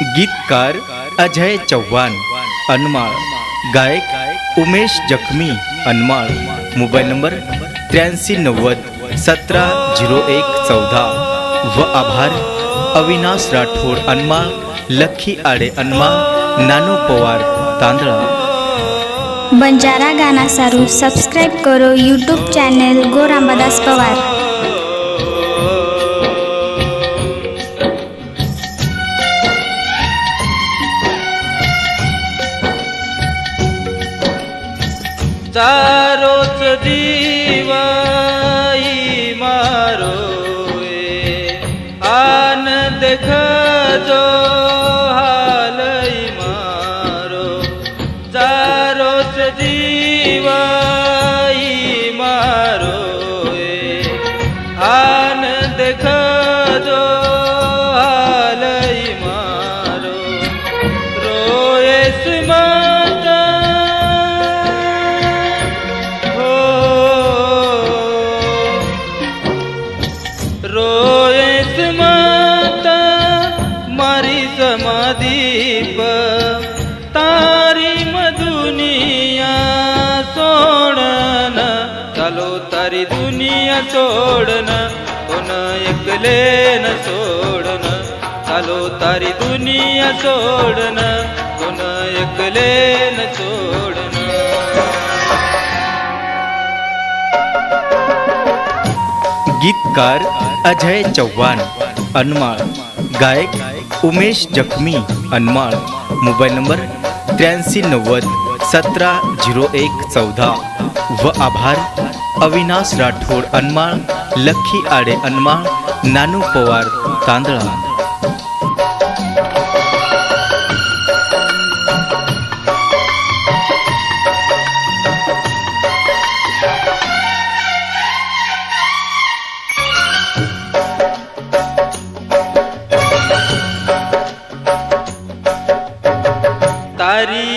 गीतकार अजय चव्हाण अनमाळ, गायक उमेश जखमी अनमाळ, मोबाईल नंबर 8390170114 व आभार अविनाश राठोड अनमाळ, लखी आडे अनमाळ, नानू पवार तांदळा। बंजारा गाना सारू सब्सक्राइब करो YouTube channel go Ramdas Pawar. चारोच जीवाई मारो आन देख जो हालई मारो, चारोच जीवाई मारो आन देख जो हालई मारो, रोएस माता रोएस माता मारी समादीप, तारी दुनिया सोडन, चालो तारी दुनिया सोडन, कोण एकले न सोडन, चालो तारी दुनिया सोडन, कोण एकले न सोडन। गीतकार अजय चव्हाण अनमाळ, गायक उमेश जखमी अनमाळ, मोबाईल नंबर 8390170114 व आभार अविनाश राठोड अनमाळ, लखी आडे अनमाळ, नानू पवार तांदळा। तारी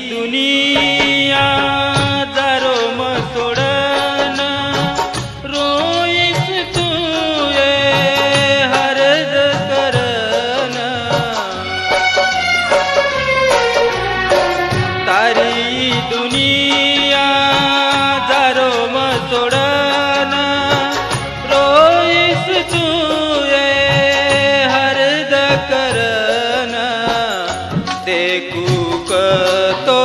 दुनिया जारो सोडन, रोईस तू हरद करन, तारी दुनिया जारो सोडन, रोईस तू हरद करन, देखू तो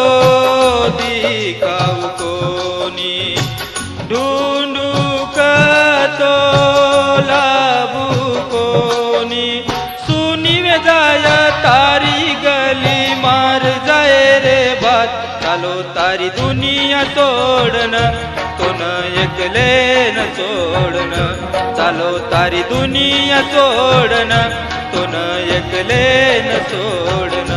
दिखाऊ कोनी, ढूंढू तो लाभू कोनी, सुनी में जाय तारी गली मार जाए रे बात, चालो तारी दुनिया सोडन, कोण एकले न सोडन, चालो तारी दुनिया सोडन, कोण एकले न सोडन।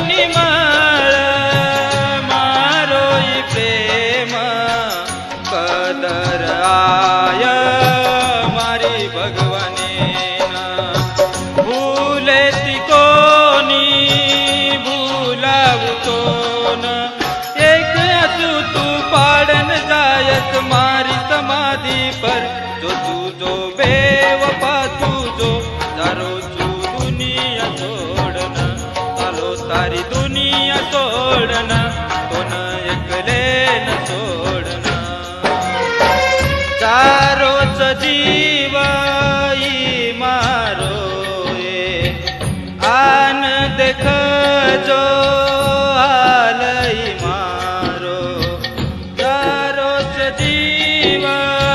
निमाळ मारोई प्रेम कदर आय मारी भगवानेन भूले ती कोणी भूलावतो न एक असू तू पाडन जायत मारी समाधी पर जो तुझो बेवफा तुझो दारो तू दुनिया सोडन चालो तारी दुनिया सोडन कोण एकले न सोडन चारोच जीवाई मारो ये आन देख जो आलई मारो चारोच जीवाई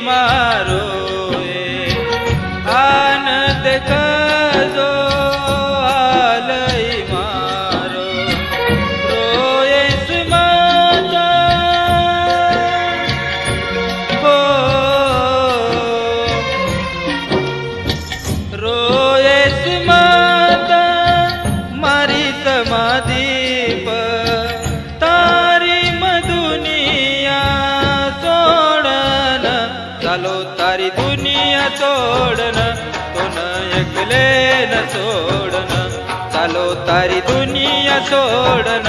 मारो ये आन देख जो आलई मारो रोयेस माता हो रोयेस माता मारी समाधीप तारी दुनिया सोडन चालो तारी दुनिया सोडन कोण एकले न सोडन चालो तारी दुनिया सोडन